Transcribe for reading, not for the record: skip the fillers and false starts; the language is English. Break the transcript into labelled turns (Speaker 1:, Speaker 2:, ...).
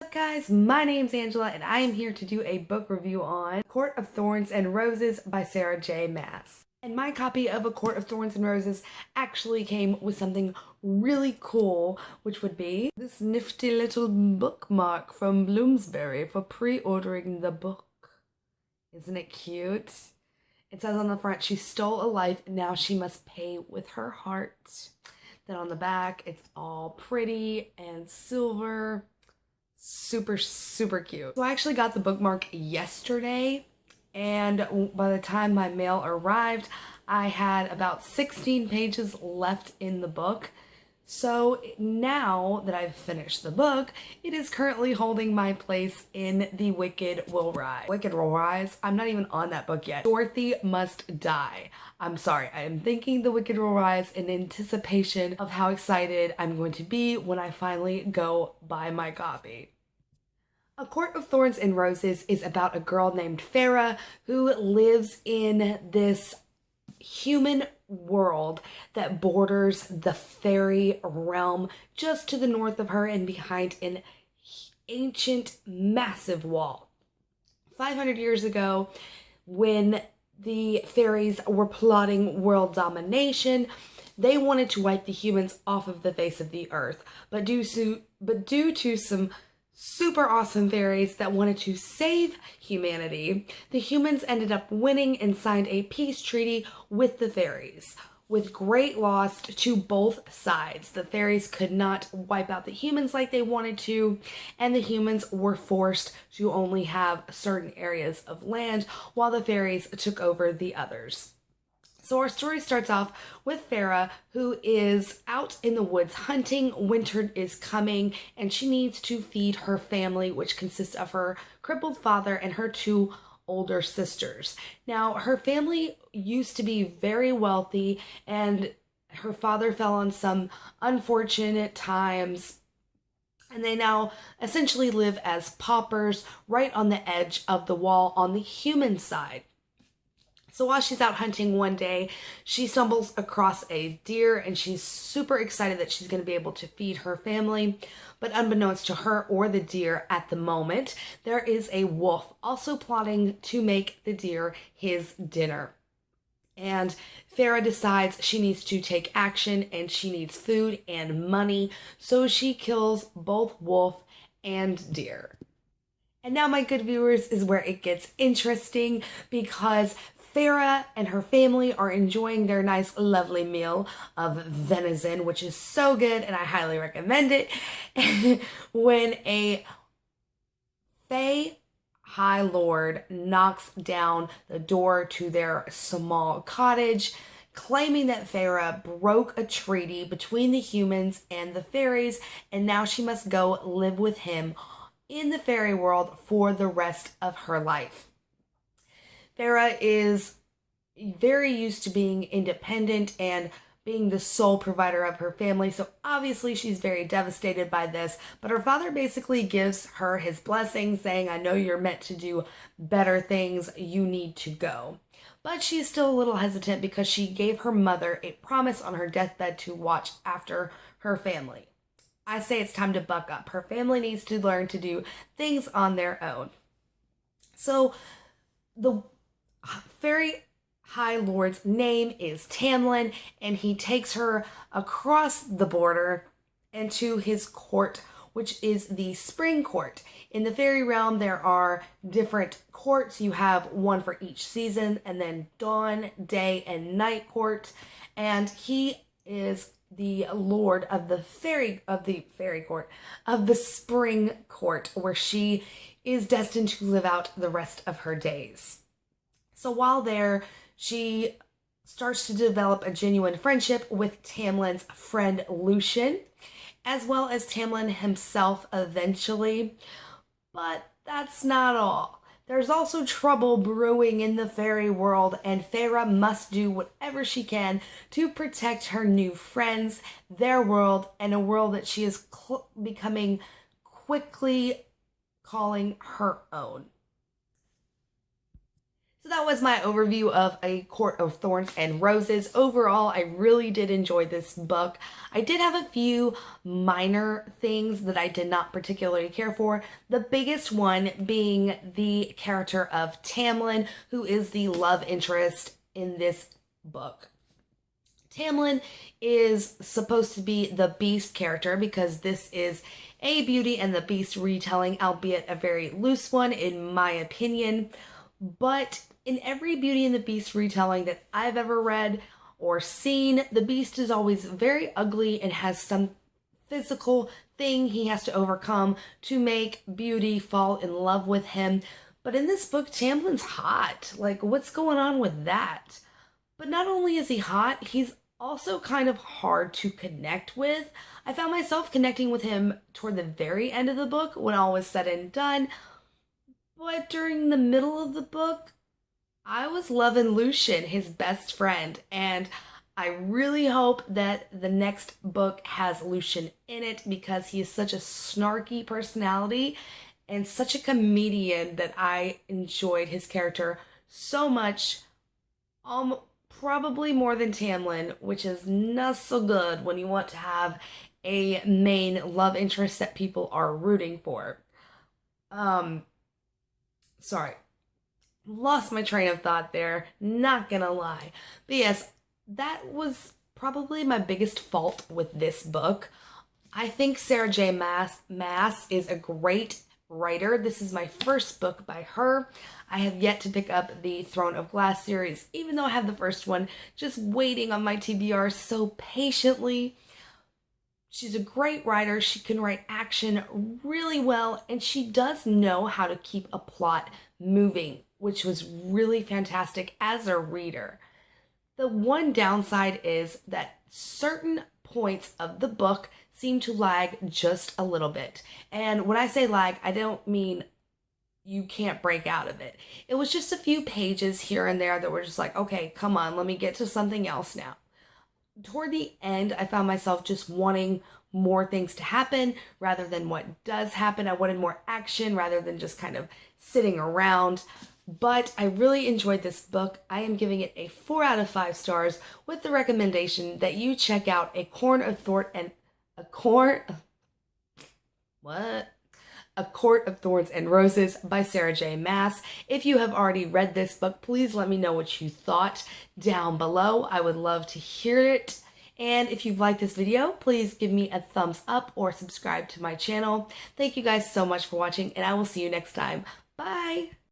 Speaker 1: up, guys? My name's Angela, and I am here to do a book review on Court of Thorns and Roses by Sarah J. Maas. And my copy of A Court of Thorns and Roses actually came with something really cool, which would be this nifty little bookmark from Bloomsbury for pre-ordering the book. Isn't it cute? It says on the front, she stole a life, now she must pay with her heart. Then on the back, it's all pretty and silver. Super, super cute. So I actually got the bookmark yesterday, and by the time my mail arrived, I had about 16 pages left in the book. So now that I've finished the book, it is currently holding my place in The Wicked Will Rise. Wicked Will Rise? I'm not even on that book yet. Dorothy Must Die. I'm sorry, I am thinking The Wicked Will Rise in anticipation of how excited I'm going to be when I finally go buy my copy. A Court of Thorns and Roses is about a girl named Farah who lives in this human world that borders the fairy realm just to the north of her and behind an ancient, massive wall. 500 years ago, when the fairies were plotting world domination, they wanted to wipe the humans off of the face of the earth, but due to some super awesome fairies that wanted to save humanity, the humans ended up winning and signed a peace treaty with the fairies, with great loss to both sides. The fairies could not wipe out the humans like they wanted to, and the humans were forced to only have certain areas of land while the fairies took over the others. So our story starts off with Farah, who is out in the woods hunting. Winter is coming, and she needs to feed her family, which consists of her crippled father and her two older sisters. Now, her family used to be very wealthy, and her father fell on some unfortunate times, and they now essentially live as paupers right on the edge of the wall on the human side. So while she's out hunting one day, she stumbles across a deer, and she's super excited that she's going to be able to feed her family. But unbeknownst to her or the deer at the moment, there is a wolf also plotting to make the deer his dinner. And Farah decides she needs to take action, and she needs food and money, so she kills both wolf and deer. And now, my good viewers, is where it gets interesting, because Farah and her family are enjoying their nice, lovely meal of venison, which is so good, and I highly recommend it, when a Fae High Lord knocks down the door to their small cottage, claiming that Farah broke a treaty between the humans and the fairies, and now she must go live with him in the fairy world for the rest of her life. Farah is very used to being independent and being the sole provider of her family, so obviously she's very devastated by this, but her father basically gives her his blessing, saying, I know you're meant to do better things, you need to go. But she's still a little hesitant because she gave her mother a promise on her deathbed to watch after her family. I say it's time to buck up. Her family needs to learn to do things on their own. So the Fairy High Lord's name is Tamlin, and he takes her across the border into his court, which is the Spring Court. In the fairy realm, there are different courts. You have one for each season, and then Dawn, Day, and Night Court. And he is the lord of the fairy court, of the Spring Court, where she is destined to live out the rest of her days. So while there, she starts to develop a genuine friendship with Tamlin's friend Lucian, as well as Tamlin himself eventually. But that's not all. There's also trouble brewing in the fairy world, and Farah must do whatever she can to protect her new friends, their world, and a world that she is becoming quickly calling her own. So that was my overview of A Court of Thorns and Roses. Overall, I really did enjoy this book. I did have a few minor things that I did not particularly care for. The biggest one being the character of Tamlin, who is the love interest in this book. Tamlin is supposed to be the Beast character because this is a Beauty and the Beast retelling, albeit a very loose one in my opinion. But in every Beauty and the Beast retelling that I've ever read or seen, the Beast is always very ugly and has some physical thing he has to overcome to make Beauty fall in love with him. But in this book, Tamlin's hot. Like, what's going on with that? But not only is he hot, he's also kind of hard to connect with. I found myself connecting with him toward the very end of the book when all was said and done. But during the middle of the book, I was loving Lucian, his best friend, and I really hope that the next book has Lucian in it because he is such a snarky personality and such a comedian that I enjoyed his character so much. Probably more than Tamlin, which is not so good when you want to have a main love interest that people are rooting for. Sorry. Lost my train of thought there, not gonna lie. But yes, that was probably my biggest fault with this book. I think Sarah J. Maas is a great writer. This is my first book by her. I have yet to pick up the Throne of Glass series, even though I have the first one, just waiting on my TBR so patiently. She's a great writer. She can write action really well, and she does know how to keep a plot moving, which was really fantastic as a reader. The one downside is that certain points of the book seem to lag just a little bit. And when I say lag, I don't mean you can't break out of it. It was just a few pages here and there that were just like, okay, come on, let me get to something else now. Toward the end, I found myself just wanting more things to happen rather than what does happen. I wanted more action rather than just kind of sitting around. But I really enjoyed this book. I am giving it a 4 out of 5 stars with the recommendation that you check out A Court of Thorns and Roses by Sarah J. Maas. If you have already read this book, please let me know what you thought down below. I would love to hear it. And if you've liked this video, please give me a thumbs up or subscribe to my channel. Thank you guys so much for watching, and I will see you next time. Bye!